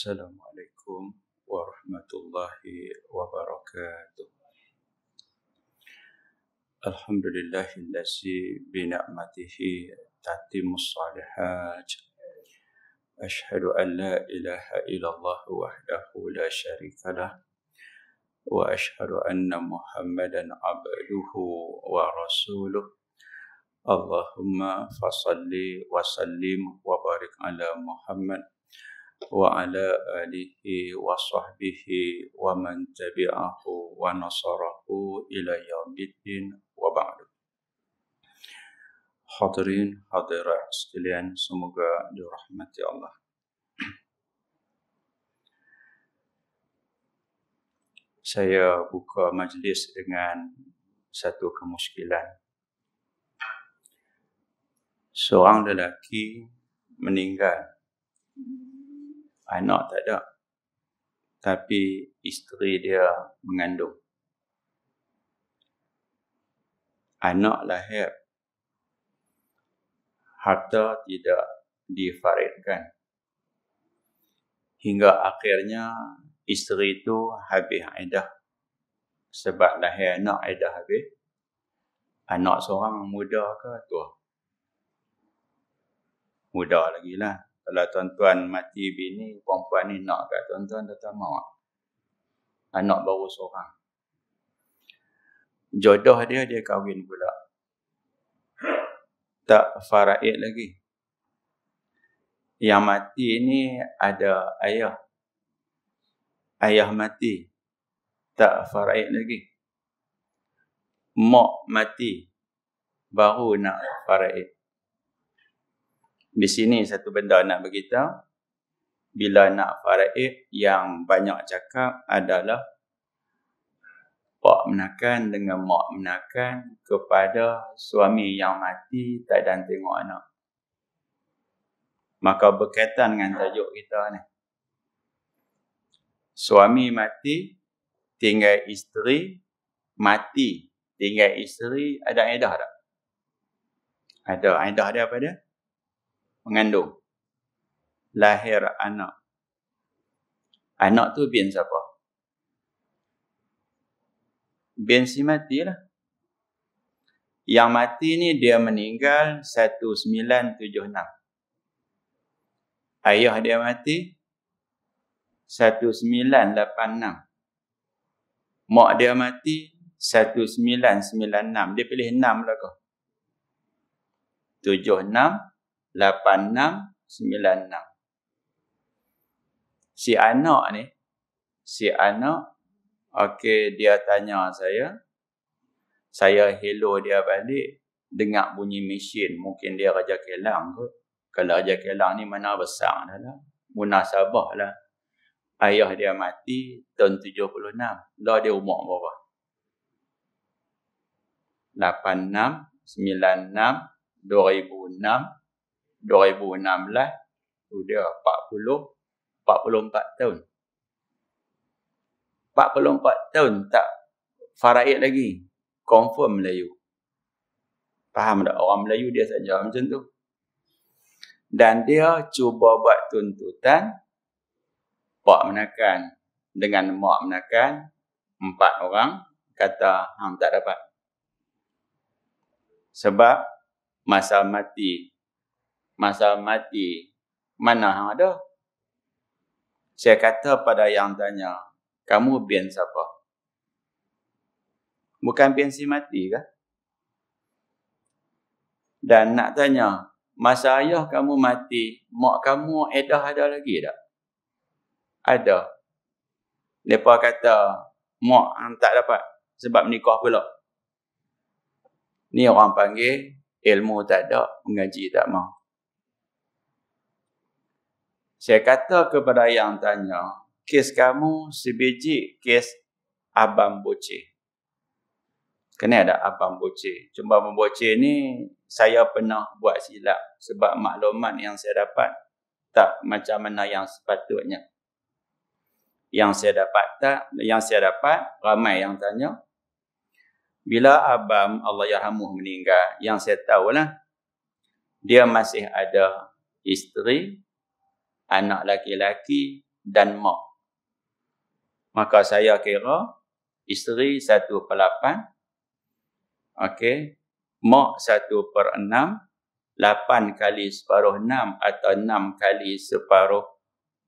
Assalamualaikum warahmatullahi wabarakatuh. Alhamdulillahillazi bina'matihi tatimmus salihat. Ashhadu an la ilaha illallah wahdahu la syarikalah. Wa ashhadu anna Muhammadan abduhu wa rasuluh. Allahumma fasalli wa sallim wa barik ala Muhammad wa ala alihi wa sahbihi wa man tabi'ahu wa nasarahu ila yaumiddin wa ba'du. Hadirin hadirat sekalian, semoga dirahmati Allah. Saya buka majlis dengan satu kemuskilan. Seorang lelaki meninggal. Anak tak ada, tapi isteri dia mengandung. Anak lahir, harta tidak difaridkan. Hingga akhirnya isteri itu habis iddah. Sebab lahir anak, iddah habis. Anak seorang muda ke tua? Muda lagi lah. Kalau tuan-tuan mati bini, perempuan ni nak kat tuan-tuan, tuan-tuan mahu. Anak baru seorang. Jodoh dia kahwin pula. Tak faraid lagi. Yang mati ni ada ayah. Ayah mati. Tak faraid lagi. Mak mati. Baru nak faraid. Di sini satu benda nak beritahu. Bila nak faraid, yang banyak cakap adalah pak menakan dengan mak menakan kepada suami yang mati tak dan tengok anak. Maka berkaitan dengan tajuk kita ni. Suami mati, tinggal isteri, mati, tinggal isteri, ada iddah tak? Ada. Iddah dia apa dia? Mengandung. Lahir anak. Anak tu bin siapa? Bin si mati lah. Yang mati ni dia meninggal 1976. Ayah dia mati 1986. Mak dia mati 1996. Dia pilih 6 lah kau. 76, 86, 96. Si anak, okey, dia tanya saya hello dia balik, dengar bunyi mesin, mungkin dia Raja Kelang kot. Kalau Raja Kelang ni mana besar dah lah. Munasabah lah. Ayah dia mati tahun 76. Lah dia umur berapa? 86, 96, 2006, 2016, sudah 44 tahun. 44 tahun tak faraid lagi. Confirm Melayu. Faham tak? Orang Melayu dia saja macam tu. Dan dia cuba buat tuntutan pak menakan dengan mak menakan, 4 orang, kata hang tak dapat. Sebab masa mati mana hang ada? Saya kata pada yang tanya, kamu bin siapa? Bukan bin si mati kah? Dan nak tanya, masa ayah kamu mati, mak kamu iddah ada lagi tak? Ada. Mereka kata, mak hang tak dapat sebab nikah pula. Ni orang panggil ilmu tak ada, mengaji tak mahu. Saya kata kepada yang tanya, kes kamu sebiji kes abang boceh. Kena ada abang boceh. Cuma abang boceh ni saya pernah buat silap sebab maklumat yang saya dapat tak macam mana yang sepatutnya. Yang saya dapat ramai yang tanya. Bila abang Allah yarhamuh meninggal, yang saya tahulah dia masih ada isteri, anak laki-laki dan mak. Maka saya kira isteri 1/8. Okey. Mak 1/6. 8 kali separuh 6 atau 6 kali separuh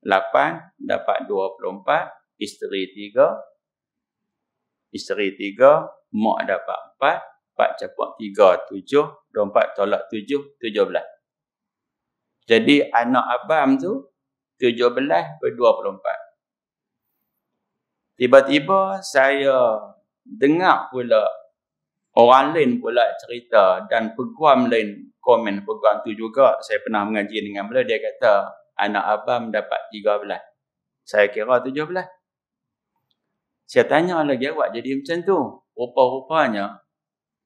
8 dapat 24. Isteri 3. Isteri 3. Mak dapat 4. 4 campur 3, 7. 24 tolak 7, 17. Jadi anak abang tu 17/24. Tiba-tiba saya dengar pula orang lain pula cerita dan peguam lain komen peguam tu juga. Saya pernah mengaji dengan beliau. Dia kata anak abang dapat 13. Saya kira 17. Saya tanya lagi, awak jadi macam tu? Rupa-rupanya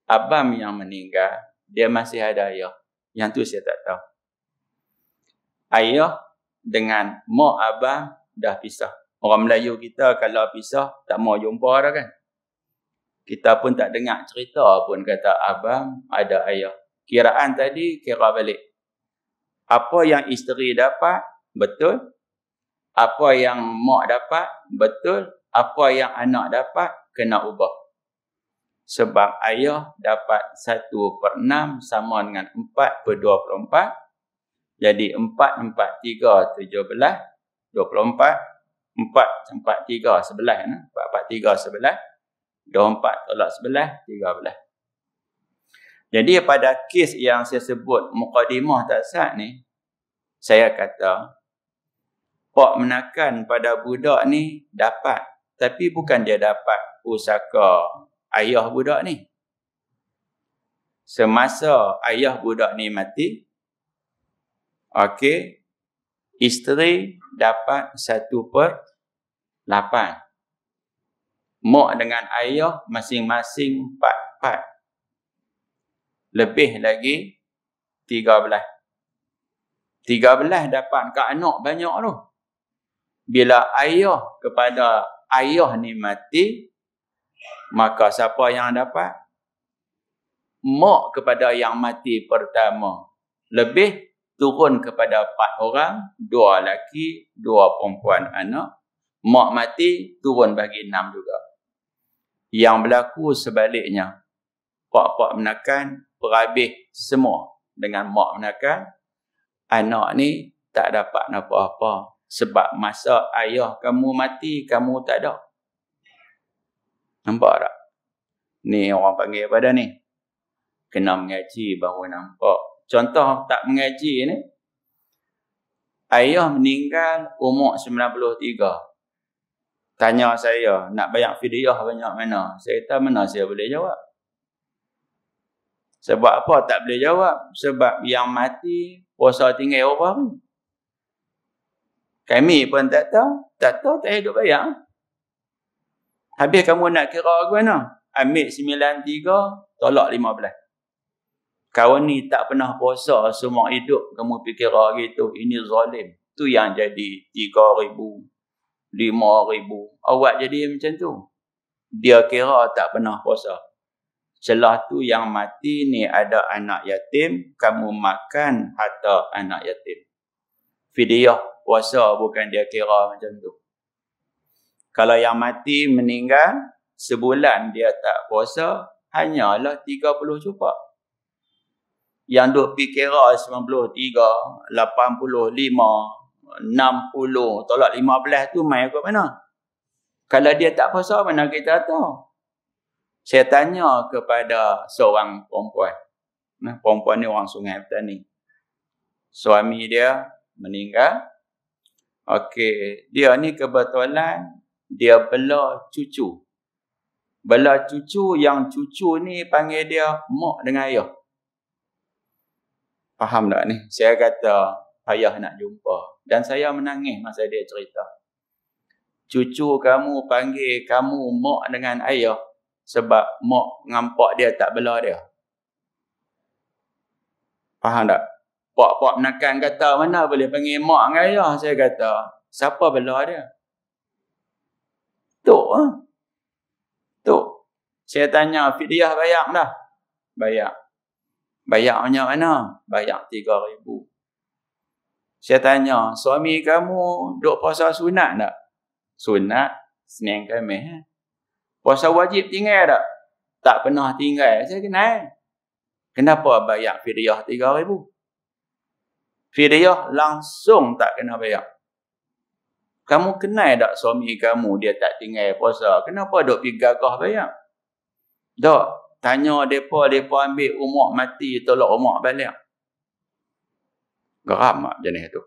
abang yang meninggal, dia masih ada ayah. Yang tu saya tak tahu. Ayah dengan mak abang dah pisah. Orang Melayu kita kalau pisah tak mau jumpa dah kan. Kita pun tak dengar cerita pun kata abang ada ayah. Kiraan tadi kira balik. Apa yang isteri dapat, betul. Apa yang mak dapat, betul. Apa yang anak dapat, kena ubah. Sebab ayah dapat 1/6 sama dengan 4/24. Jadi 4, 4, 3, 17, 24, 4, 4, 3, 11. 4, 4, 3, 11. 24 tolak 11, 13. Jadi pada kes yang saya sebut mukadimah tak sah ni, saya kata, pak menakan pada budak ni dapat. Tapi bukan dia dapat pusaka ayah budak ni. Semasa ayah budak ni mati, okey, isteri dapat 1/8. Mak dengan ayah masing-masing 4/4. Lebih lagi 13. 13 dapat kat anak banyak tu. Bila ayah kepada ayah ni mati, maka siapa yang dapat? Mak kepada yang mati pertama. Lebih turun kepada 4 orang, 2 lelaki, 2 perempuan anak. Mak mati, turun bagi 6 juga. Yang berlaku sebaliknya. Pak-pak menakan, berhabis semua dengan mak menakan. Anak ni tak dapat apa-apa. Sebab masa ayah kamu mati, kamu tak ada. Nampak tak? Ni orang panggil apa dah ni? Kena mengaji baru nampak. Contoh tak mengaji ni. Ayah meninggal umur 93. Tanya saya, nak bayar fidyah banyak mana? Saya kata, mana saya boleh jawab? Sebab apa tak boleh jawab? Sebab yang mati, puasa tinggal orang. Kami pun tak tahu. Tak tahu, tak hidup bayar. Habis kamu nak kira aku mana? Ambil 93, tolak 15. Kawan ni tak pernah puasa semua hidup. Kamu fikir gitu. Ini zalim. Tu yang jadi 3,000, 5,000. Awak jadi macam tu. Dia kira tak pernah puasa. Celah tu yang mati ni ada anak yatim. Kamu makan harta anak yatim. Fidyah puasa bukan dia kira macam tu. Kalau yang mati meninggal, sebulan dia tak puasa, hanyalah 30 cupak. Yang duk pergi kira 93, 85, 60, tolak 15 tu main kat mana? Kalau dia tak puasa, mana kita tahu? Saya tanya kepada seorang perempuan. Perempuan ni orang Sungai Petani. Suami dia meninggal. Okey, dia ni kebetulan dia bela cucu. Bela cucu yang cucu ni panggil dia mak dengan ayah. Faham tak ni? Saya kata payah nak jumpa. Dan saya menangis masa dia cerita. Cucu kamu panggil kamu mak dengan ayah sebab mak ngampak dia tak bela dia. Faham tak? Pak-pak menakan kata mana boleh panggil mak dengan ayah. Saya kata, siapa bela dia? Tok lah. Tok. Saya tanya, fidyah bayar dah? Bayar. Bayar banyak mana? Bayar 3,000. Saya tanya, suami kamu duk puasa sunat tak? Sunat, Senin Khamis. Puasa wajib tinggal tak? Tak pernah tinggal. Saya kenal. Kenapa bayar fidyah 3,000? Fidyah langsung tak kena bayar. Kamu kenal tak suami kamu dia tak tinggal puasa? Kenapa duk pergi gagah bayar? Tak. Tanya mereka ambil umak mati, tolak umak balik. Geram tak jenis tu?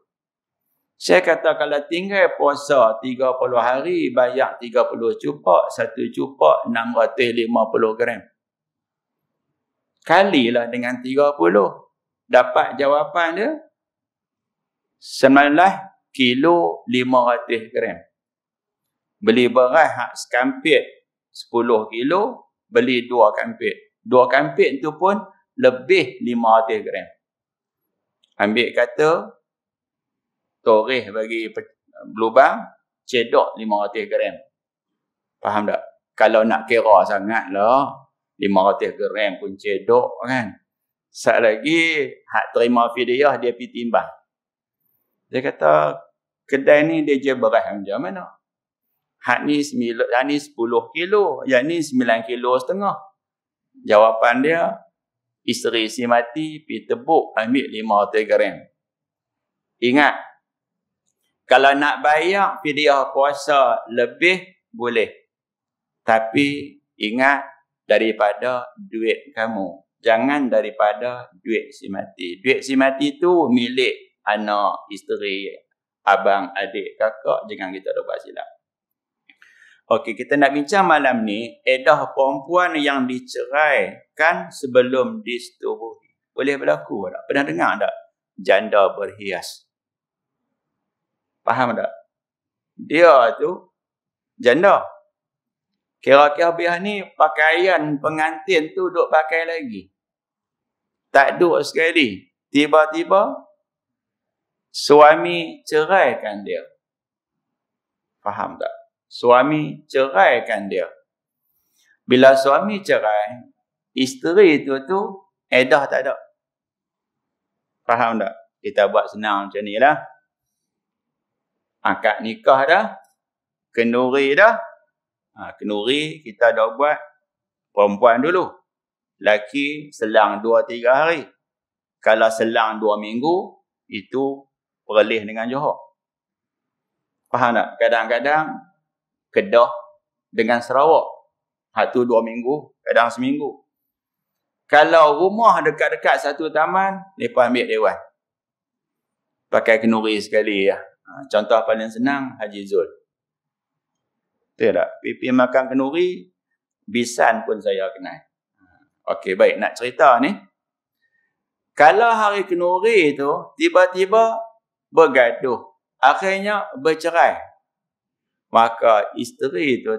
Saya kata kalau tinggal puasa 30 hari, bayar 30 cupak, 1 cupak 650 gram. Kalilah dengan 30. Dapat jawapan dia 19 kilo 500 gram. Beli beras hak sekampit 10 kilo, beli 2 kampit. 2 kampit tu pun lebih 500 gram. Ambil kata toreh bagi berlubang, cedok 500 gram. Faham tak? Kalau nak kira sangat lah, 500 gram pun cedok kan. Sat lagi, hak terima fidyah dia pergi timbang. Dia kata, kedai ni dia jual beras macam mana? Hak ni 10 kilo, yang ni 9 kilo setengah. Jawapan dia, isteri si mati pergi tebuk ambil 500 gram. Ingat, kalau nak bayar fidyah puasa lebih boleh. Tapi ingat daripada duit kamu. Jangan daripada duit si mati. Duit si mati tu milik anak, isteri, abang, adik, kakak. Jangan kita buat silap. Okey, kita nak bincang malam ni edah perempuan yang diceraikan sebelum disetubuhi. Boleh berlaku tak? Pernah dengar tak? Janda berhias. Faham tak? Dia tu janda. Kira-kira biar ni pakaian pengantin tu duk pakai lagi. Tak duk sekali. Tiba-tiba suami ceraikan dia. Faham tak? Suami ceraikan dia. Bila suami cerai, isteri tu edah tak ada. Faham tak? Kita buat senang macam ni lah. Akad nikah dah. Kenuri dah. Kenuri kita dah buat perempuan dulu. Laki selang 2-3 hari. Kalau selang 2 minggu, itu perlih dengan Johor. Faham tak? Kadang-kadang Kedah dengan Sarawak. Hak tu 2 minggu, kadang seminggu. Kalau rumah dekat-dekat satu taman, mereka ambil dewan. Pakai kenuri sekali ya. Contoh paling senang, Haji Zul. Betul tak? Pipi makan kenuri, Bisan pun saya kenal. Okey, baik. Nak cerita ni. Kalau hari kenuri tu, tiba-tiba bergaduh. Akhirnya bercerai. Maka isteri tu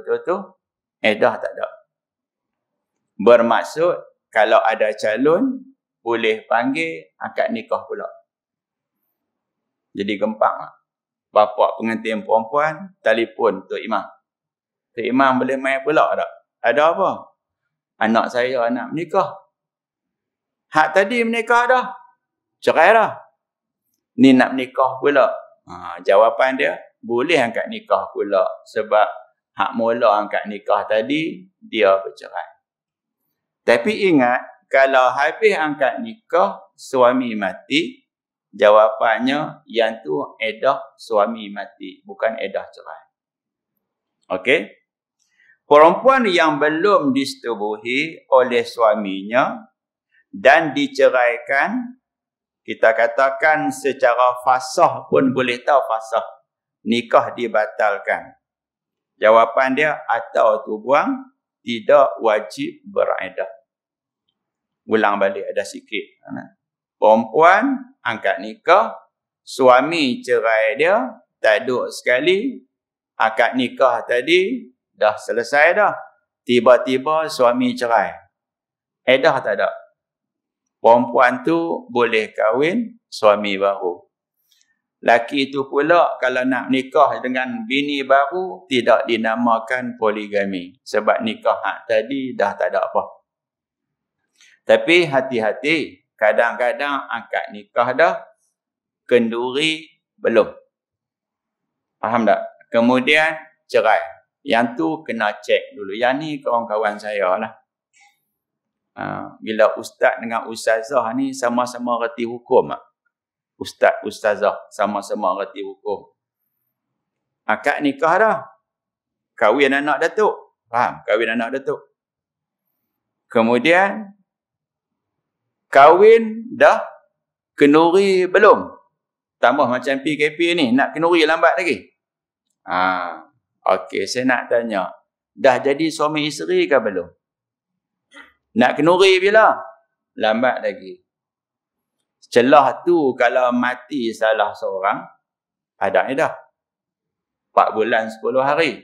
edah tak ada. Bermaksud, kalau ada calon, boleh panggil akad nikah pula. Jadi gempak. Bapa pengantin perempuan, telefon Tok Imam. Tok Imam boleh main pula tak? Ada apa? Anak saya nak menikah. Hak tadi menikah dah. Cerai dah. Ni nak menikah pula. Jawapan dia, boleh angkat nikah pula. Sebab hak mula angkat nikah tadi, dia bercerai. Tapi ingat, kalau habis angkat nikah, suami mati, jawapannya, yang tu edah suami mati. Bukan edah cerai. Okey? Perempuan yang belum disetubuhi oleh suaminya dan diceraikan, kita katakan secara fasah pun boleh tahu fasah. Nikah dibatalkan. Jawapan dia, atau tu buang, tidak wajib beriddah. Ulang balik, ada sikit. Perempuan angkat nikah, suami cerai dia, tak duduk sekali, akad nikah tadi, dah selesai dah. Tiba-tiba suami cerai. Edah tak ada. Perempuan tu boleh kahwin suami baru. Laki tu pula kalau nak nikah dengan bini baru, tidak dinamakan poligami. Sebab nikah hak tadi dah tak ada apa. Tapi hati-hati, kadang-kadang akad nikah dah, kenduri belum. Faham tak? Kemudian cerai. Yang tu kena cek dulu. Yang ni kawan-kawan saya lah. Bila ustaz dengan ustazah ni sama-sama reti hukum. Ustaz, ustazah sama-sama reti hukum. Akad nikah dah. Kahwin anak datuk. Faham? Kahwin anak datuk. Kemudian kahwin dah, kenduri belum. Tambah macam PKP ni, nak kenduri lambat lagi. Okey, saya nak tanya. Dah jadi suami isteri ke belum? Nak kenduri bila? Lambat lagi. Celah tu kalau mati salah seorang, ada dah. 4 bulan 10 hari.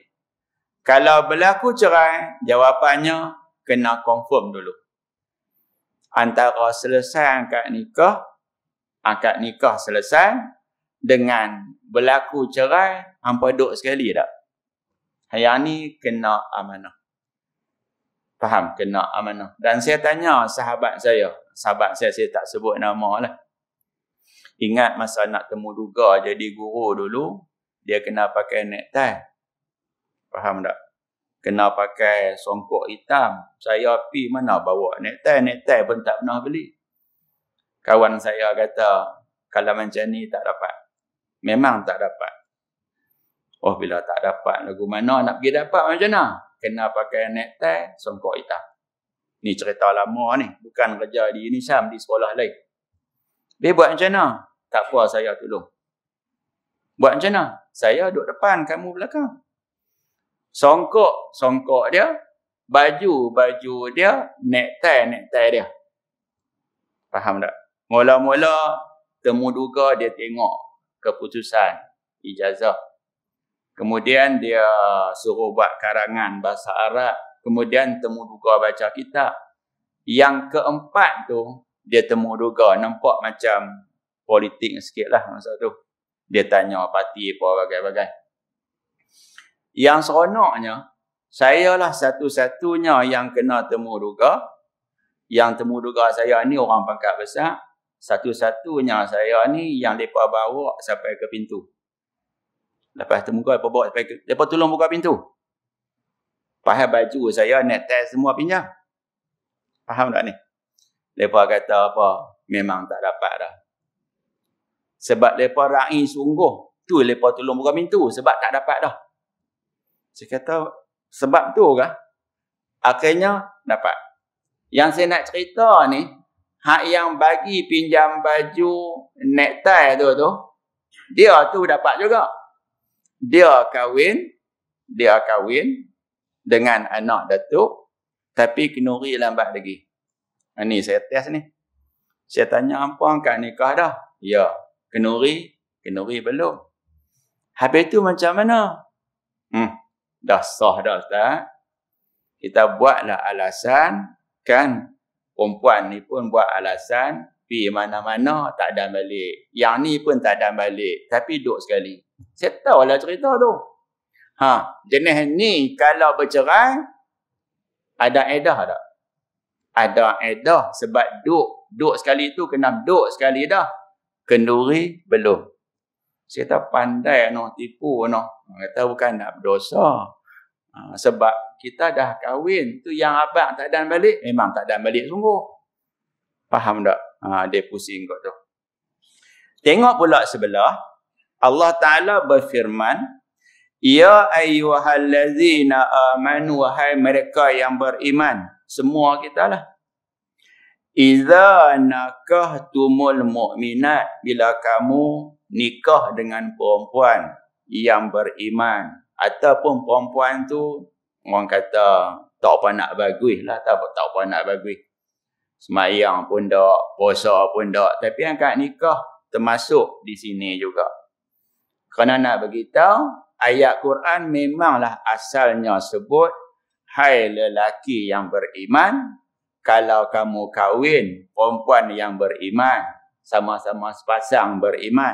Kalau berlaku cerai, jawapannya kena confirm dulu. Antara selesai akad nikah selesai dengan berlaku cerai, hampa duduk sekali tak? Yang ni kena amanah. Faham? Kena amanah. Dan saya tanya sahabat saya tak sebut nama lah. Ingat masa nak temu duga jadi guru dulu, dia kena pakai necktie. Faham tak? Kena pakai songkok hitam. Saya pergi mana bawa necktie pun tak pernah beli. Kawan saya kata, kalau macam ni tak dapat. Memang tak dapat. Oh, bila tak dapat, lagu mana nak pergi dapat macam mana? Kena pakai necktie, songkok hitam. Ni cerita lama ni. Bukan kerja di Syam, di sekolah lain. Dia buat macam mana? Tak apa, saya tolong. Buat macam mana? Saya duduk depan, kamu belakang. Songkok dia, baju dia, necktie dia. Faham tak? Mula-mula temu duga dia tengok keputusan ijazah. Kemudian dia suruh buat karangan bahasa Arab. Kemudian temu duga baca kitab. Yang keempat tu, dia temu duga. Nampak macam politik sikit lah masa tu. Dia tanya parti apa bagai-bagai. Yang seronoknya, saya lah satu-satunya yang kena temu duga. Yang temu duga saya ni orang pangkat besar. Satu-satunya saya ni yang mereka bawa sampai ke pintu. Lepas temu duga, mereka bawa sampai ke... Mereka tolong buka pintu. Faham baju saya, necktie semua pinjam. Faham tak ni? Mereka kata apa? Memang tak dapat dah. Sebab mereka raih sungguh. Tu mereka tolong buka pintu. Sebab tak dapat dah. Saya kata, sebab tu kah? Akhirnya, dapat. Yang saya nak cerita ni, hak yang bagi pinjam baju necktie tu, dia tu dapat juga. Dia kahwin dengan anak datuk, tapi kenduri lambat lagi. Ni saya test ni. Saya tanya, apa angkat nikah dah? Ya. Kenduri belum. Habis tu macam mana? Dah sah dah Ustaz. Kita buatlah alasan, kan perempuan ni pun buat alasan, pergi mana-mana tak ada balik. Yang ni pun tak ada balik, tapi duduk sekali. Saya tahulah cerita tu. Jenis ni kalau bercerai, ada edah tak? Ada edah sebab duduk sekali tu kena duduk sekali dah. Kenduri belum. Saya tak pandai tipu kata bukan nak berdosa. Sebab kita dah kahwin tu yang abang tak dan balik, memang tak dan balik sungguh. Faham tak? Dia pusing kot tu. Tengok pula sebelah, Allah Ta'ala berfirman, ya ayyuhallazina amanu, wahai mereka yang beriman. Semua kita lah. Iza nakahtumul mu'minat, bila kamu nikah dengan perempuan yang beriman, ataupun perempuan tu orang kata tak apa nak bagus lah, tak apa nak bagus, semayang pun tak, puasa pun tak, tapi angkat nikah termasuk di sini juga. Kerana nak beritahu, ayat Quran memanglah asalnya sebut, hai lelaki yang beriman, kalau kamu kahwin perempuan yang beriman, sama-sama sepasang beriman.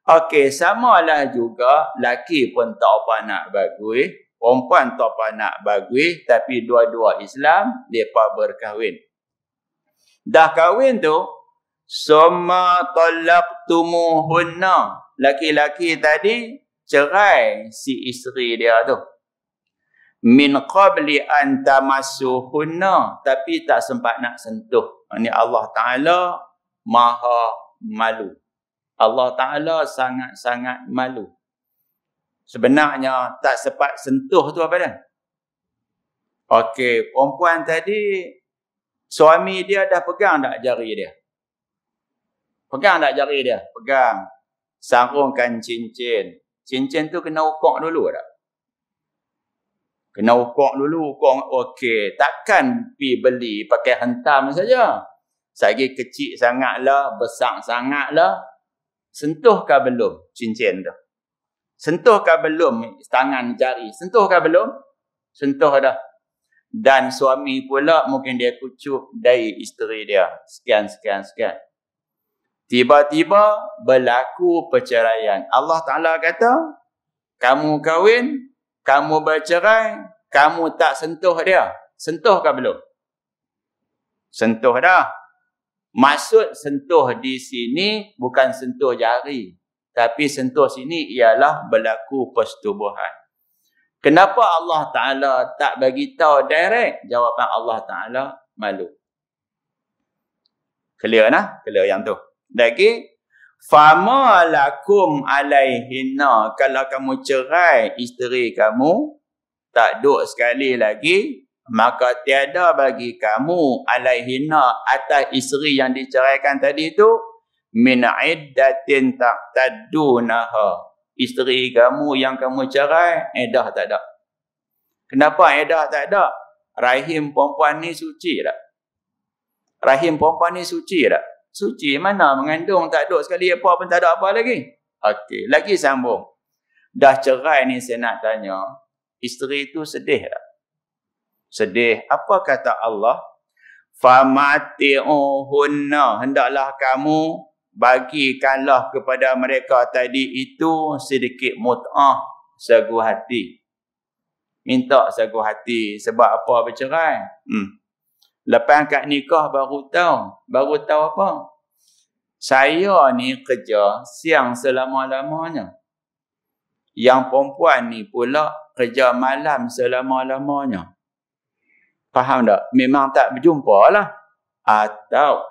Okey, samalah juga laki pun tak apa nak bagus, perempuan tak apa nak bagus, tapi dua-dua Islam, mereka berkahwin. Dah kahwin tu, Summa talaqtumuhunna. Laki-laki tadi cerai si isteri dia tu. Min qabli an tamassuhunna. Tapi tak sempat nak sentuh. Ini Allah Ta'ala maha malu. Allah Ta'ala sangat-sangat malu. Sebenarnya tak sempat sentuh tu apa dah? Okey, perempuan tadi suami dia dah pegang tak jari dia? Pegang tak jari dia? Pegang. Sarungkan cincin. Cincin tu kena ukur dulu tak? Kena ukur dulu. Okey, takkan pergi beli pakai hentam saja. Sagi kecil sangatlah, besar sangatlah. Sentuhkah belum cincin tu? Sentuhkah belum tangan jari? Sentuhkah belum? Sentuh dah. Dan suami pula mungkin dia kucuk dari isteri dia. Sekian. Tiba-tiba berlaku perceraian. Allah Ta'ala kata, kamu kahwin, kamu bercerai, kamu tak sentuh dia. Sentuhkah belum? Sentuh dah. Maksud sentuh di sini bukan sentuh jari. Tapi sentuh sini ialah berlaku persetubuhan. Kenapa Allah Ta'ala tak bagi tahu direct? Jawapan Allah Ta'ala, malu. Clear nah? Clear yang tu. Lagi, fama lakum alaihinna. Kalau kamu cerai isteri kamu, tak duk sekali lagi, maka tiada bagi kamu alaihinna atas isteri yang diceraikan tadi tu, min iddatin taqtaddunaha. Isteri kamu yang kamu cerai, edah tak ada. Kenapa edah tak ada? Rahim perempuan ni suci tak? Rahim perempuan ni suci tak? Suci mana mengandung tak ada sekali apa pun tak ada apa lagi. Okey, lagi sambung. Dah cerai ni saya nak tanya, isteri tu sedih tak? Sedih. Apa kata Allah? Famati'uhunna. Hendaklah kamu bagikanlah kepada mereka tadi itu sedikit mut'ah, sagu hati. Minta sagu hati. Sebab apa bercerai? Lepas akad nikah baru tahu. Baru tahu apa? Saya ni kerja siang selama-lamanya. Yang perempuan ni pula kerja malam selama-lamanya. Faham tak? Memang tak berjumpa lah. Atau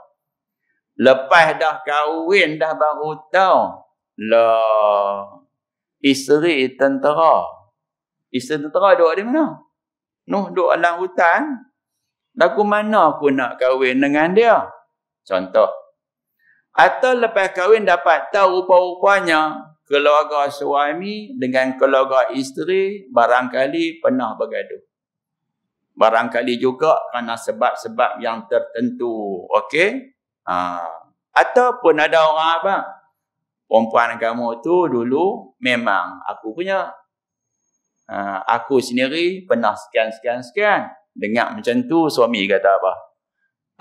lepas dah kahwin dah baru tahu. Lah, isteri tentera. Isteri tentera duduk di mana? Duduk dalam hutan. Lagu mana aku nak kahwin dengan dia? Contoh. Atau lepas kahwin dapat tahu rupa-rupanya keluarga suami dengan keluarga isteri barangkali pernah bergaduh. Barangkali juga kerana sebab-sebab yang tertentu. Okey? Ataupun ada orang apa? Perempuan kamu tu dulu memang aku punya. Aku sendiri pernah sekian. Dengar macam tu suami kata apa?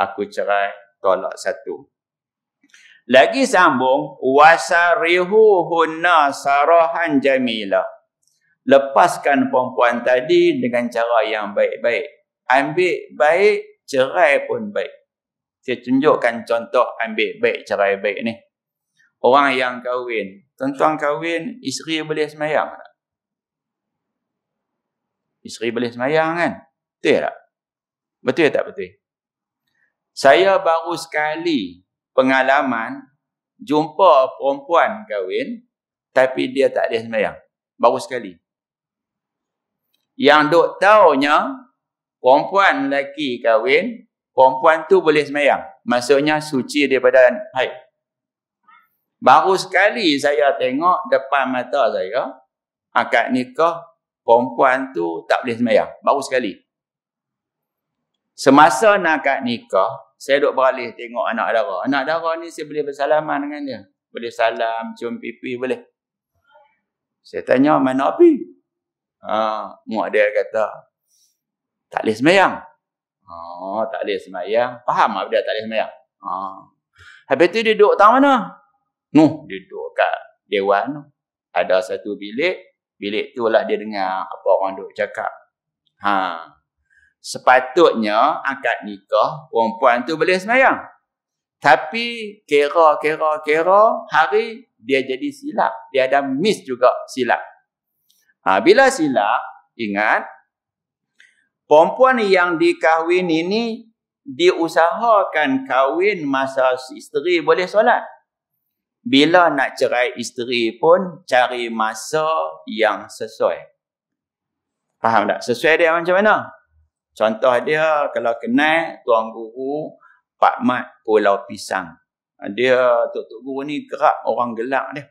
Aku cerai, tolak satu. Lagi sambung. Wasarihuhunna sarahan jamila. Lepaskan perempuan tadi dengan cara yang baik-baik. Ambil baik, cerai pun baik. Saya tunjukkan contoh ambil baik, cerai baik ni. Orang yang kahwin. Tuan-tuan kahwin, isteri boleh semayang tak? Isteri boleh semayang kan? Betul tak? Betul tak betul? Saya baru sekali pengalaman jumpa perempuan kahwin, tapi dia tak boleh semayang. Baru sekali. Yang duk taunya, perempuan lelaki kahwin, perempuan tu boleh semayang. Maksudnya suci daripada haid. Baru sekali saya tengok depan mata saya, akad nikah, perempuan tu tak boleh semayang. Baru sekali. Semasa nak akad nikah, saya duk beralih tengok anak dara. Anak dara ni saya boleh bersalaman dengan dia. Boleh salam, cium pipi, boleh. Saya tanya, mana api? Mak dia kata, tak boleh semayang. Tak boleh semayang. Faham apa dia tak boleh semayang? Habis tu dia duduk tang mana? Dia duduk kat dewan. Ada satu bilik. Bilik tu lah dia dengar apa orang duduk cakap. Sepatutnya akad nikah perempuan tu boleh semayang. Tapi kira hari dia jadi silap. Dia ada miss juga silap. Bila silap, ingat, perempuan yang dikahwin ini diusahakan kahwin masa isteri boleh solat. Bila nak cerai isteri pun cari masa yang sesuai. Faham tak? Sesuai dia macam mana? Contoh dia kalau kenal tuan guru Pak Mat Pulau Pisang. Dia Tok Guru ni kerap orang gelak dia.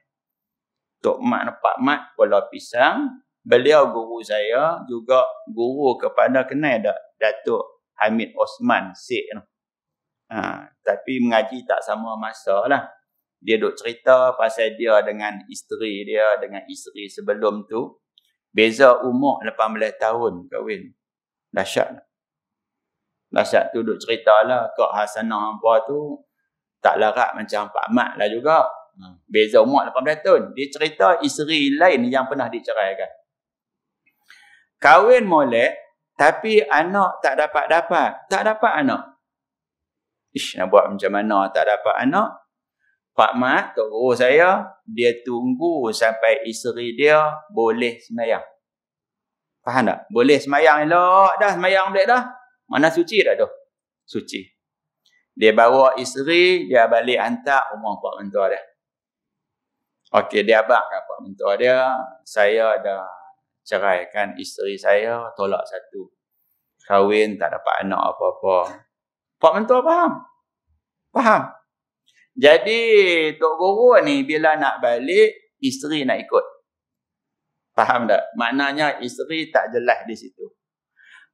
Pak Mat Pulau Pisang. Beliau guru saya juga guru kepada kenal tak Datuk Hamid Osman Syed. Tapi mengaji tak sama masa lah. Dia duk cerita pasal dia dengan isteri dia, dengan isteri sebelum tu. Beza umur 18 tahun kahwin. Dahsyat. Dahsyat tu duk cerita lah. Kak Hasanah hampa tu tak larat macam Pak Mat lah juga. Beza umur 18 tahun. Dia cerita isteri lain yang pernah diceraikan. Kahwin molek, tapi anak tak dapat-dapat. Tak dapat anak. Nak buat macam mana tak dapat anak? Pak Mat, Tok Guru saya, dia tunggu sampai isteri dia boleh semayang. Faham tak? Boleh semayang elok dah, semayang boleh dah. Mana suci dah tu? Suci. Dia bawa isteri, dia balik hantar rumah pak mentua dia. Okey, dia abang kat pak mentua dia, saya dah ceraikan isteri saya, tolak satu. Kahwin, tak dapat anak apa-apa. Pak mentua faham? Faham? Jadi, Tok Guru ni bila nak balik, isteri nak ikut. Faham tak? Maknanya isteri tak jelas di situ.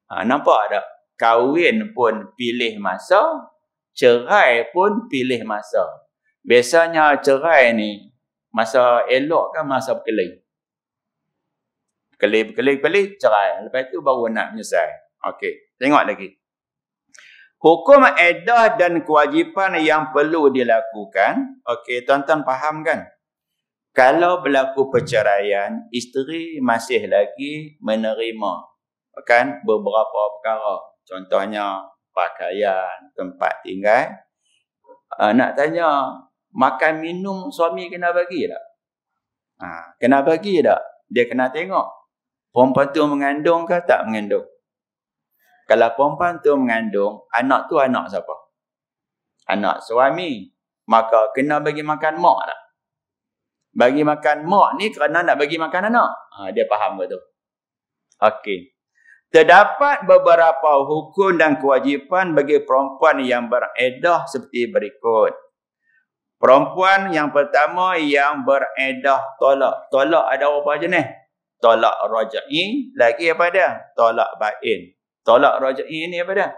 Nampak tak? Kahwin pun pilih masa, cerai pun pilih masa. Biasanya cerai ni, masa elok kan masa berkelahi. Berkelahi, cerai. Lepas tu baru nak menyelesai. Okey, tengok lagi. Hukum iddah dan kewajipan yang perlu dilakukan. Okey, tuan-tuan faham kan? Kalau berlaku perceraian, isteri masih lagi menerima kan beberapa perkara. Contohnya pakaian, tempat tinggal. Nak tanya, makan minum suami kena bagi tak? Kena bagi tak? Dia kena tengok. Perempuan tu mengandung ke tak mengandung? Kalau perempuan tu mengandung, anak tu anak siapa? Anak suami. Maka kena bagi makan mak tak? Bagi makan mak ni kerana nak bagi makan anak. Dia faham ke tu? Okey. Terdapat beberapa hukum dan kewajipan bagi perempuan yang bereddah seperti berikut. Perempuan yang pertama yang bereddah tolak. Tolak ada berapa jenis? Tolak raj'i, lagi apa dia? Tolak bain. Tolak raj'i ni apa dia?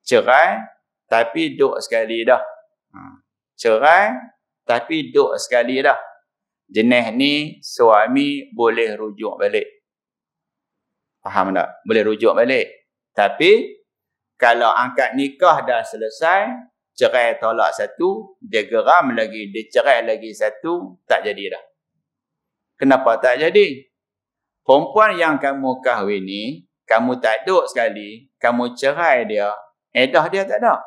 Cerai tapi duk sekali dah. Cerai tapi duk sekali dah. Jenis ni suami boleh rujuk balik. Faham tak? Boleh rujuk balik. Tapi kalau akad nikah dah selesai, cerai tolak satu, dia geram lagi, dia cerai lagi satu, tak jadi dah. Kenapa tak jadi? Perempuan yang kamu kahwin ni, kamu tak duk sekali, kamu cerai dia, iddah dia tak ada.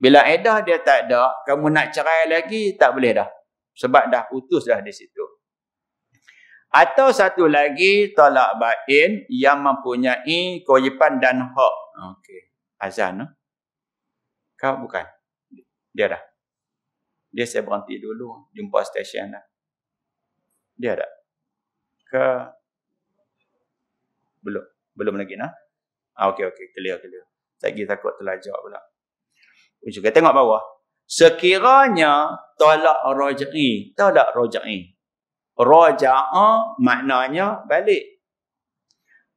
Bila iddah dia tak ada, kamu nak cerai lagi, tak boleh dah. Sebab dah putus dah di situ. Atau satu lagi, tolak bain yang mempunyai kewajipan dan hak. Okey. Azan, kau bukan? Dia dah. Dia saya berhenti dulu, jumpa stesen dah. Dia dah. Ke? Belum lagi nah. Okey, clear. Lagi takut terlajak pula. Juga tengok bawah. Sekiranya tolak raj'i. Raja'a maknanya balik.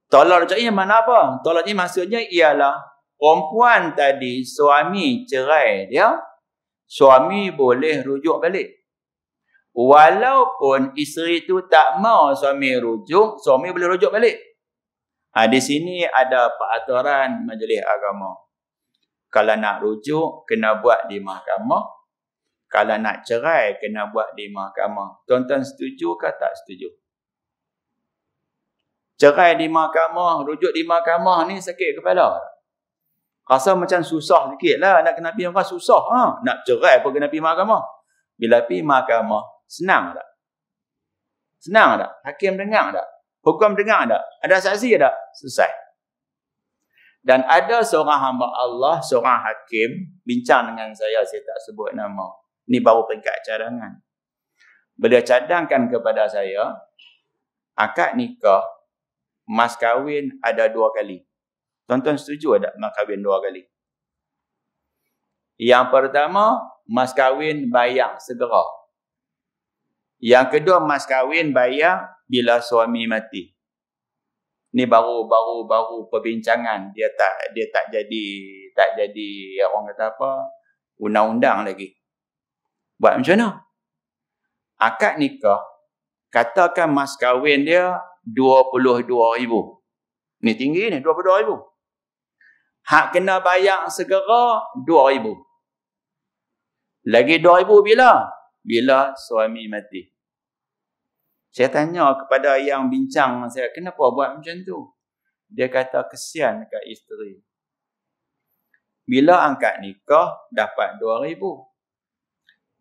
Tolak raj'i mana apa? Tolak raj'i maksudnya ialah perempuan tadi suami cerai dia, suami boleh rujuk balik. Walaupun isteri tu tak mau suami rujuk, suami boleh rujuk balik. Di sini ada peraturan majlis agama. Kalau nak rujuk, kena buat di mahkamah. Kalau nak cerai, kena buat di mahkamah. Tuan-tuan setuju ke tak setuju? Cerai di mahkamah, rujuk di mahkamah ni sakit kepala. Rasa macam susah sikit lah nak kena pergi mahkamah, susah. Nak cerai pun kena pergi mahkamah. Bila pergi mahkamah, senang tak? Senang tak? Hakim dengar tak? Hukum dengar tak? Ada saksi tak? Selesai. Dan ada seorang hamba Allah, seorang hakim, bincang dengan saya tak sebut nama. Ni baru peringkat cadangan. Beliau cadangkan kepada saya, akad nikah, mas kahwin ada 2 kali. Tuan-tuan setuju tak mas kahwin 2 kali? Yang pertama, mas kahwin bayar segera. Yang kedua, mas kahwin bayar bila suami mati. Ni baru perbincangan, dia tak jadi orang kata apa, undang-undang lagi. Buat macam mana? Akad nikah, katakan mas kahwin dia 22,000. Ni tinggi ni, 22,000. Hak kena bayar segera 2,000. Lagi 2,000 bila? Bila suami mati. Saya tanya kepada yang bincang saya, kenapa buat macam tu? Dia kata kesian dekat isteri. Bila angkat nikah, dapat 2,000.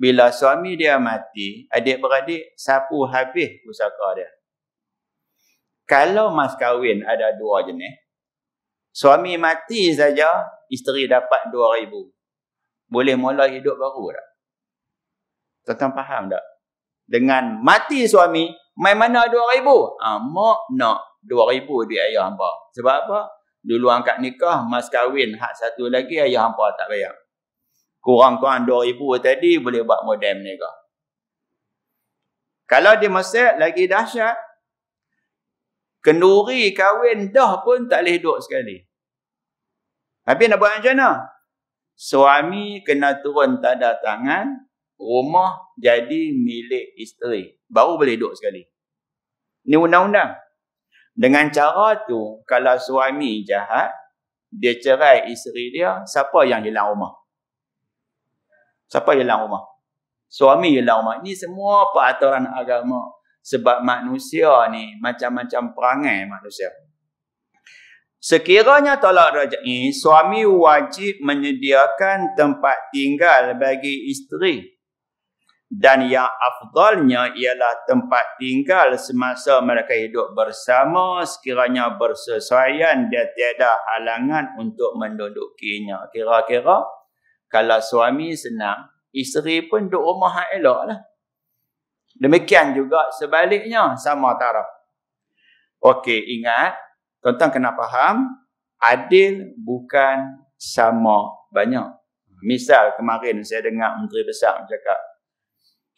Bila suami dia mati, adik-beradik sapu habis pusaka dia. Kalau mas kahwin ada 2 jenis, suami mati saja, isteri dapat 2,000. Boleh mula hidup baru tak? Tuan-tuan faham tak? Dengan mati suami, mai mana 2,000? Mak nak 2,000 duit ayah hampa. Sebab apa? Dulu angkat nikah, mas kahwin, hak satu lagi ayah hampa tak bayar. Kurang-kurang 2,000 tadi boleh buat modem nikah. Kalau di Mesir lagi dahsyat, kenduri kahwin dah pun tak boleh duduk sekali. Habis nak buat macam mana? Suami kena turun tanda tangan, rumah jadi milik isteri. Baru boleh duduk sekali. Ini undang-undang. Dengan cara tu, kalau suami jahat, dia cerai isteri dia, siapa yang hilang rumah? Siapa yang hilang rumah? Suami hilang rumah. Ini semua peraturan agama. Sebab manusia ni macam-macam perangai manusia. Sekiranya tolak raj'i, suami wajib menyediakan tempat tinggal bagi isteri. Dan yang afdalnya ialah tempat tinggal semasa mereka hidup bersama, sekiranya bersesuaian dan tiada halangan untuk mendudukinya. Kira-kira kalau suami senang, isteri pun duduk rumah yang elok lah. Demikian juga sebaliknya, sama taraf. Okey, ingat, tuan-tuan kena faham, adil bukan sama banyak. Misal kemarin saya dengar Menteri Besar bercakap,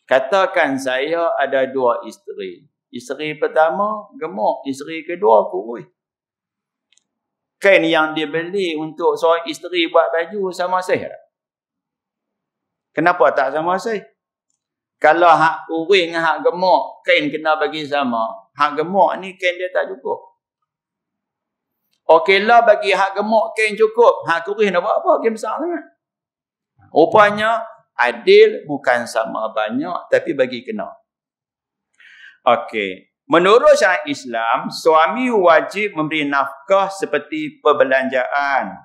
katakan saya ada 2 isteri. Isteri pertama gemuk, isteri kedua kurus. Kain yang dia beli untuk seorang isteri buat baju sama saya. Kenapa tak sama saya? Kalau hak kurus dengan hak gemuk, kain kena bagi sama. Hak gemuk ni kain dia tak cukup. Okeylah bagi hak gemuk kain cukup. Hak kurus nak buat apa? Kain besar sangat. Rupanya adil bukan sama banyak, tapi bagi kena. Okey. Menurut syariat Islam, suami wajib memberi nafkah seperti perbelanjaan,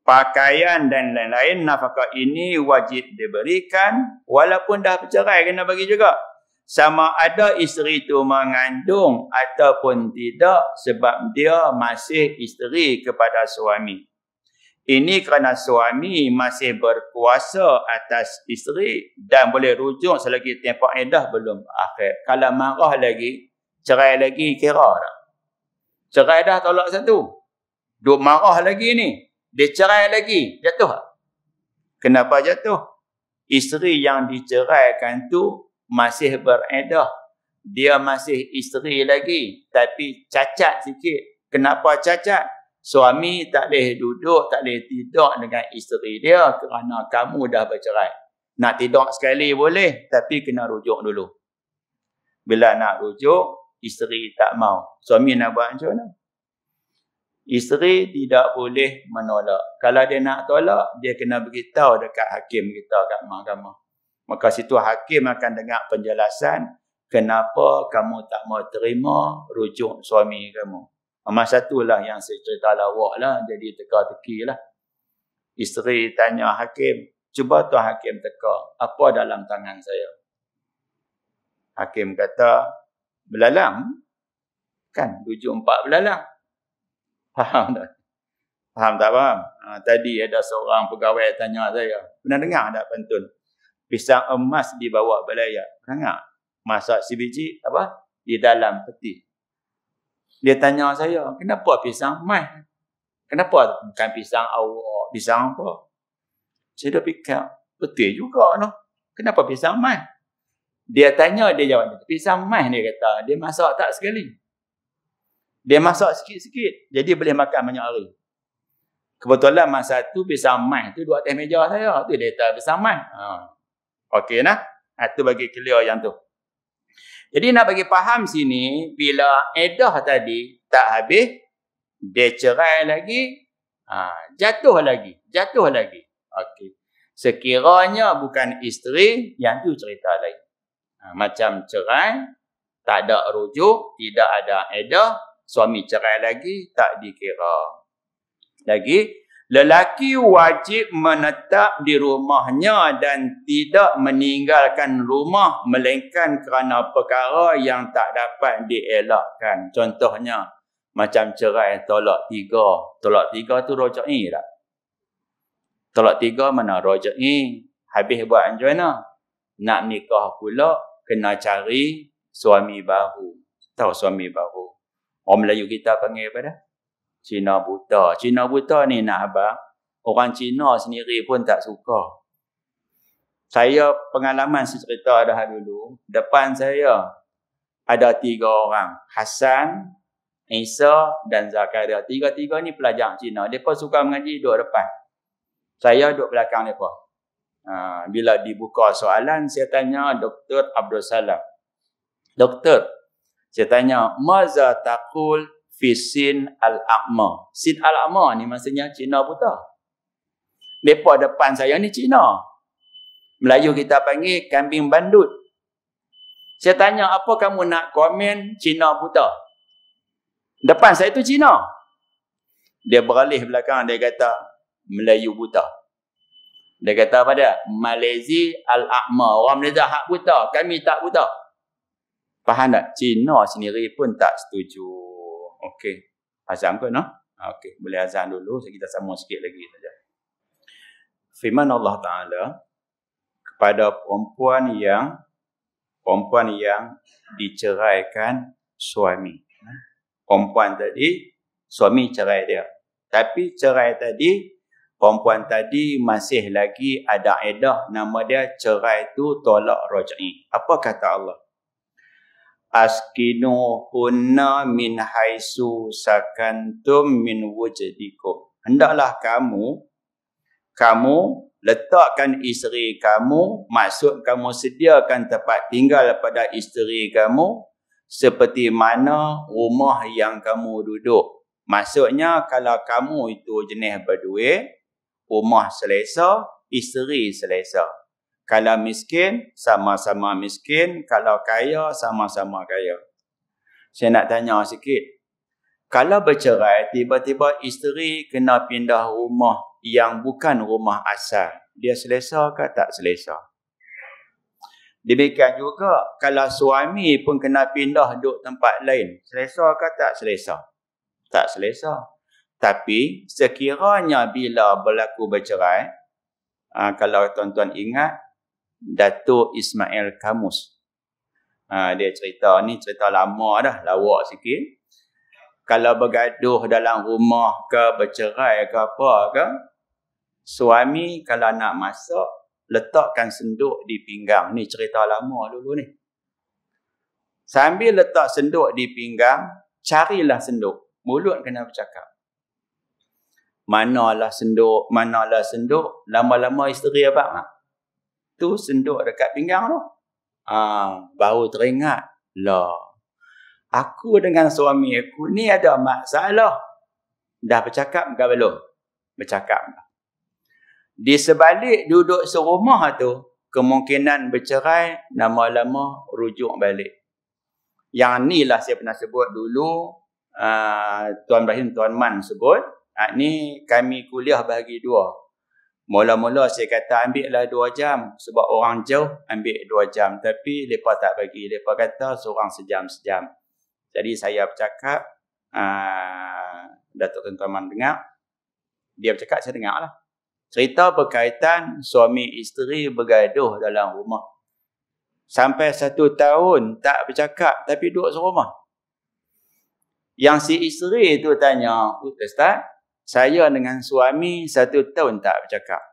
pakaian dan lain-lain. Nafkah ini wajib diberikan walaupun dah bercerai, kena bagi juga. Sama ada isteri itu mengandung ataupun tidak, sebab dia masih isteri kepada suami. Ini kerana suami masih berkuasa atas isteri dan boleh rujuk selagi tempoh iddah belum akhir. Kalau marah lagi, cerai lagi, kira tak? Cerai dah tolak satu. Duk marah lagi ni. Dia cerai lagi, jatuh tak? Kenapa jatuh? Isteri yang diceraikan tu masih beredah. Dia masih isteri lagi, tapi cacat sikit. Kenapa cacat? Suami tak boleh duduk, tak boleh tidur dengan isteri dia kerana kamu dah bercerai. Nak tidur sekali boleh, tapi kena rujuk dulu. Bila nak rujuk, isteri tak mau. Suami nak buat macam mana? Isteri tidak boleh menolak. Kalau dia nak tolak, dia kena beritahu dekat hakim kita kat mahkamah. Maka situ hakim akan dengar penjelasan kenapa kamu tak mau terima rujuk suami kamu. Masa itulah yang saya cerita lawak lah, jadi teka-teki lah. Isteri tanya hakim, cuba tuan hakim teka, apa dalam tangan saya? Hakim kata, belalang. Kan, 74 belalang. Faham tak? Faham tak faham? Tadi ada seorang pegawai tanya saya, pernah dengar tak pantun? Pisang emas dibawa belayar. Pernah dengar? Masak sebiji apa? Di dalam peti. Dia tanya saya, kenapa pisang emas? Kenapa bukan pisang awak? Pisang apa? Saya dah fikir, betul juga no. Kenapa pisang emas? Dia tanya, dia jawab, pisang emas dia kata, dia masak tak sekali. Dia masak sikit-sikit, jadi boleh makan banyak hari. Kebetulan masa tu pisang emas tu duduk atas meja saya. Tu dia kata pisang emas. Okey nah. Itu bagi clear yang tu. Jadi nak bagi faham sini, bila edah tadi tak habis, dia cerai lagi, jatuh lagi. Okey. Sekiranya bukan isteri, yang tu cerita lain. Macam cerai, tak ada rujuk, tidak ada edah, suami cerai lagi, tak dikira. Lagi, lelaki wajib menetap di rumahnya dan tidak meninggalkan rumah melainkan kerana perkara yang tak dapat dielakkan. Contohnya, macam cerai tolak 3. Tolak 3 tu rojai tak? Tolak 3 mana rojai? Habis buat macam mana? Nak nikah pula, kena cari suami baru. Tahu suami baru? Orang Melayu kita panggil apa dah? Cina buta. Cina buta ni nak abang, orang Cina sendiri pun tak suka. Saya pengalaman cerita dah dulu. Depan saya ada 3 orang. Hasan, Isa dan Zakaria. 3-3 ni pelajar Cina. Mereka suka mengaji duduk depan. Saya duduk belakang mereka. Bila dibuka soalan, saya tanya Dr. Abdul Salam. Doktor, saya tanya, maza taqul fi sin al-a'ma. Sin al-a'ma ni maksudnya Cina buta. Mereka depan saya ni Cina. Melayu kita panggil kambing bandut. Saya tanya, apa kamu nak komen Cina buta? Depan saya tu Cina. Dia beralih belakang, dia kata, Melayu buta. Dia kata apa dia? Malaysia al-a'ma. Orang Malaysia hak buta, kami tak buta. Faham tak? Cina sendiri pun tak setuju. Okey. Azan ke no? Okey, boleh azan dulu. Kita sambung sikit lagi saja. Firman Allah Taala kepada perempuan yang diceraikan suami. Perempuan tadi suami cerai dia. Tapi cerai tadi perempuan tadi masih lagi ada iddah, nama dia cerai tu tolak raj'i. Apa kata Allah? Askinuhunna min haisu sakantum min wujdikum. Hendaklah kamu letakkan isteri kamu, maksud kamu sediakan tempat tinggal pada isteri kamu seperti mana rumah yang kamu duduk. Maksudnya kalau kamu itu jenis berduit, rumah selesa, isteri selesa. Kalau miskin, sama-sama miskin. Kalau kaya, sama-sama kaya. Saya nak tanya sikit. Kalau bercerai, tiba-tiba isteri kena pindah rumah yang bukan rumah asal. Dia selesa ke tak selesa? Demikian juga, kalau suami pun kena pindah duduk tempat lain. Selesa ke tak selesa? Tak selesa. Tapi, sekiranya bila berlaku bercerai, kalau tuan-tuan ingat, Datuk Ismail Kamus. Dia cerita, ni cerita lama dah, lawak sikit. Kalau bergaduh dalam rumah ke, bercerai ke apa ke, suami kalau nak masak, letakkan senduk di pinggang. Ni cerita lama dulu ni. Sambil letak senduk di pinggang, carilah senduk. Mulut kena bercakap. Manalah senduk, lama-lama isteri abang nak. Tu senduk dekat pinggang tu. Baru teringat. Lah, aku dengan suami aku ni ada masalah. Dah bercakap ke belum? Bercakap. Di sebalik duduk serumah tu, kemungkinan bercerai, lama-lama rujuk balik. Yang ni lah saya pernah sebut dulu. Tuan Ibrahim, Tuan Man sebut. Ni kami kuliah bahagi 2. Mula-mula saya kata ambillah 2 jam. Sebab orang jauh ambil 2 jam. Tapi mereka tak bagi. Mereka kata seorang sejam-sejam. Jadi saya bercakap. Datuk tuan-tuan dengar. Dia bercakap, saya dengar lah. Cerita berkaitan suami isteri bergaduh dalam rumah. Sampai 1 tahun tak bercakap. Tapi duduk serumah. Yang si isteri tu tanya, Ustaz, saya dengan suami 1 tahun tak bercakap.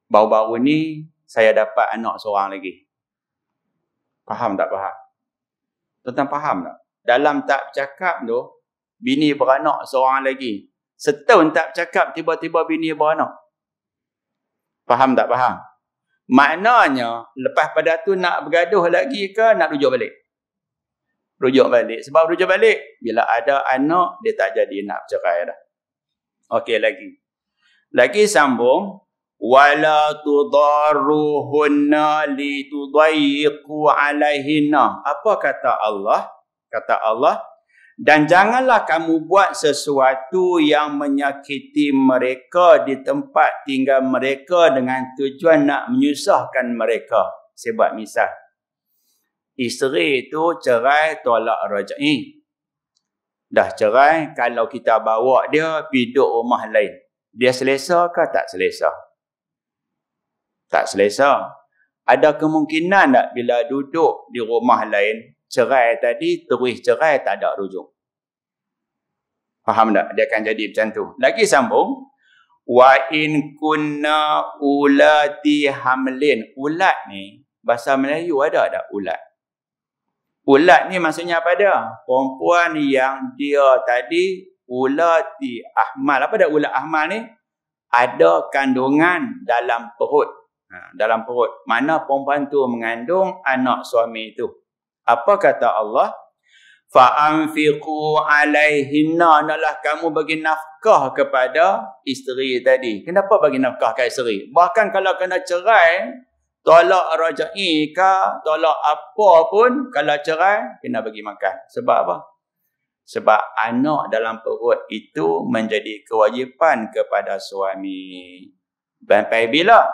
Baru-baru ni saya dapat anak seorang lagi. Faham tak faham? Tuan-tuan faham tak? Dalam tak bercakap tu, bini beranak seorang lagi. Setahun tak bercakap, tiba-tiba bini beranak. Faham tak faham? Maknanya, lepas pada tu nak bergaduh lagi ke nak rujuk balik? Rujuk balik. Sebab rujuk balik, bila ada anak, dia tak jadi nak bercerai dah. Okey lagi. Lagi sambung. Wala tudarruhunna litudayyiqu alaihinna. Apa kata Allah? Kata Allah, dan janganlah kamu buat sesuatu yang menyakiti mereka di tempat tinggal mereka dengan tujuan nak menyusahkan mereka. Saya buat misal. Isteri itu cerai tolak raj'i. Dah cerai, kalau kita bawa dia pergi duduk rumah lain. Dia selesa ke tak selesa? Tak selesa. Ada kemungkinan tak bila duduk di rumah lain, cerai tadi, terus cerai, tak ada rujuk? Faham tak? Dia akan jadi macam tu. Lagi sambung. Wa in kunna ulati hamlin. Ulat ni, bahasa Melayu ada tak ulat? Ulat ni maksudnya apa dia? Perempuan yang dia tadi ulati ahmal. Apa dia ulat ahmal ni? Ada kandungan dalam perut. Dalam perut. Mana perempuan tu mengandung anak suami itu. Apa kata Allah? Fa'anfiqu alaihinna. Naklah kamu bagi nafkah kepada isteri tadi. Kenapa bagi nafkah ke isteri? Bahkan kalau kena cerai, tolak raj'i ke, tolak apa pun, kalau cerai, kena bagi makan. Sebab apa? Sebab anak dalam perut itu menjadi kewajipan kepada suami. Sampai bila?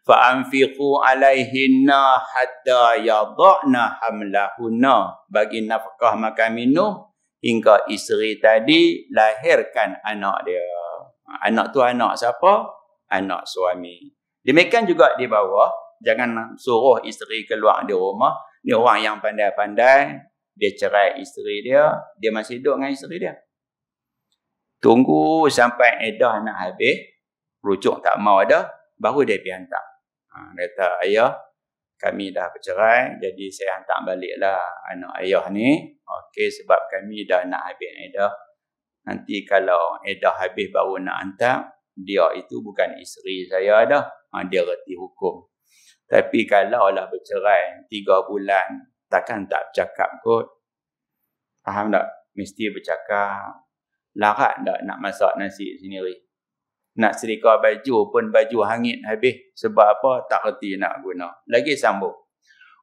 Fa'anfiqu alaihinna hatta yada'na hamlahunna. Bagi nafkah makan minum, hingga isteri tadi lahirkan anak dia. Anak tu anak siapa? Anak suami. Demikian juga di bawah, jangan suruh isteri keluar di rumah. Ni orang yang pandai-pandai, dia cerai isteri dia, dia masih hidup dengan isteri dia. Tunggu sampai edah nak habis, rujuk tak mau dah, baru dia pergi hantar. Dia kata, ayah, kami dah bercerai, jadi saya hantar baliklah anak ayah ni. Okey, sebab kami dah nak habis edah. Nanti kalau edah habis baru nak hantar, dia itu bukan isteri saya dah. Dia reti hukum. Tapi kalau lah bercerai 3 bulan, takkan tak bercakap kot. Faham tak? Mesti bercakap. Larat tak nak masak nasi sendiri? Nak serika baju pun baju hangit habis. Sebab apa? Tak reti nak guna. Lagi sambung.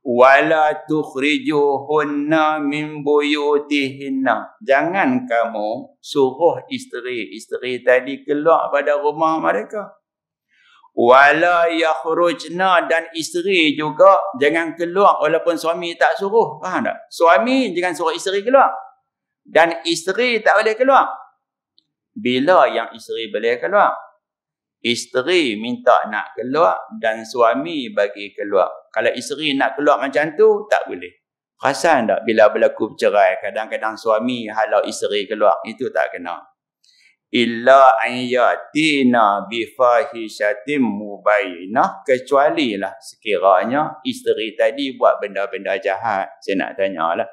Wala tukhrijuhunna min buyutihinna. Jangan kamu suruh isteri tadi keluar pada rumah mereka. Wala yakhrujna, dan isteri juga jangan keluar walaupun suami tak suruh. Faham tak? Suami jangan suruh isteri keluar. Dan isteri tak boleh keluar. Bila yang isteri boleh keluar? Isteri minta nak keluar dan suami bagi keluar. Kalau isteri nak keluar macam tu, tak boleh. Perasan tak bila berlaku bercerai, kadang-kadang suami halau isteri keluar. Itu tak kena. Illa ayatina bifahishatim mubayyinah, kecuali lah sekiranya isteri tadi buat benda-benda jahat. Saya nak tanya lah.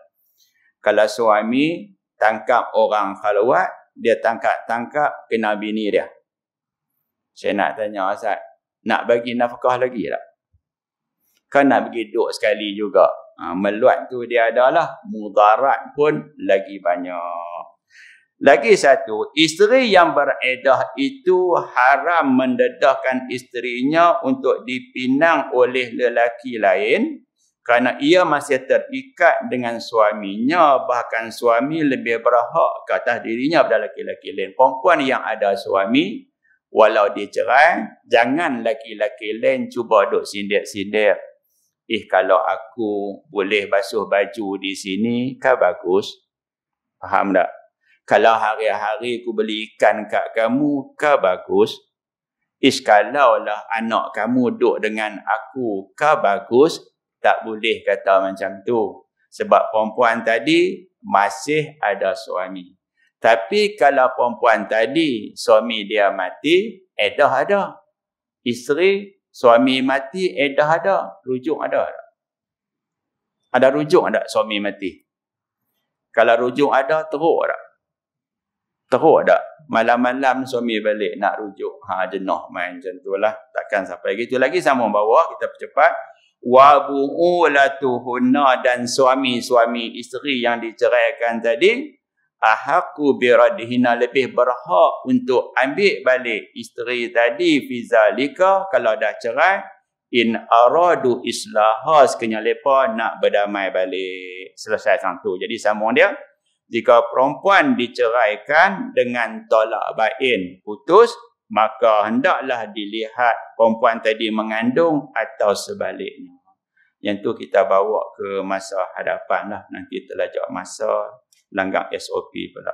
Kalau suami tangkap orang khalwat, dia tangkap kena bini dia. Saya nak tanya Ustaz, nak bagi nafkah lagi tak? Kan nak bagi duk sekali juga. Meluat tu dia adalah, mudarat pun lagi banyak. Lagi satu, isteri yang beredah itu haram mendedahkan isterinya untuk dipinang oleh lelaki lain kerana ia masih terikat dengan suaminya, bahkan suami lebih berhak ke atas dirinya daripada lelaki lain. Perempuan yang ada suami walau dia cerai, jangan laki-laki lain cuba duk sindir-sindir. Kalau aku boleh basuh baju di sini, kan bagus. Faham tak? Kalau hari-hari aku beli ikan kat kamu, kan bagus. Kalaulah anak kamu duduk dengan aku, kan bagus. Tak boleh kata macam tu. Sebab perempuan tadi masih ada suami. Tapi kalau perempuan tadi, suami dia mati, dah ada. Isteri, suami mati, dah ada. Rujuk ada tak? Ada rujuk tak suami mati? Kalau rujuk ada, teruk tak? Teruk tak? Malam-malam suami balik nak rujuk. Jenuh main macam tu lah. Takkan sampai gitu lagi. Sambung bawah, kita percepat. Wa bu'ulatuhunna, dan suami-suami isteri yang diceraikan tadi, ahaqqu biradhina, lebih berhak untuk ambil balik isteri tadi fi zalika, kalau dah cerai, in aradu islaha, sekiranya mereka nak berdamai balik. Selesai satu. Jadi sambung dia, jika perempuan diceraikan dengan tolak bain, putus, maka hendaklah dilihat perempuan tadi mengandung atau sebaliknya. Yang tu kita bawa ke masa hadapan lah. Nanti terlajak masa langgang SOP pula.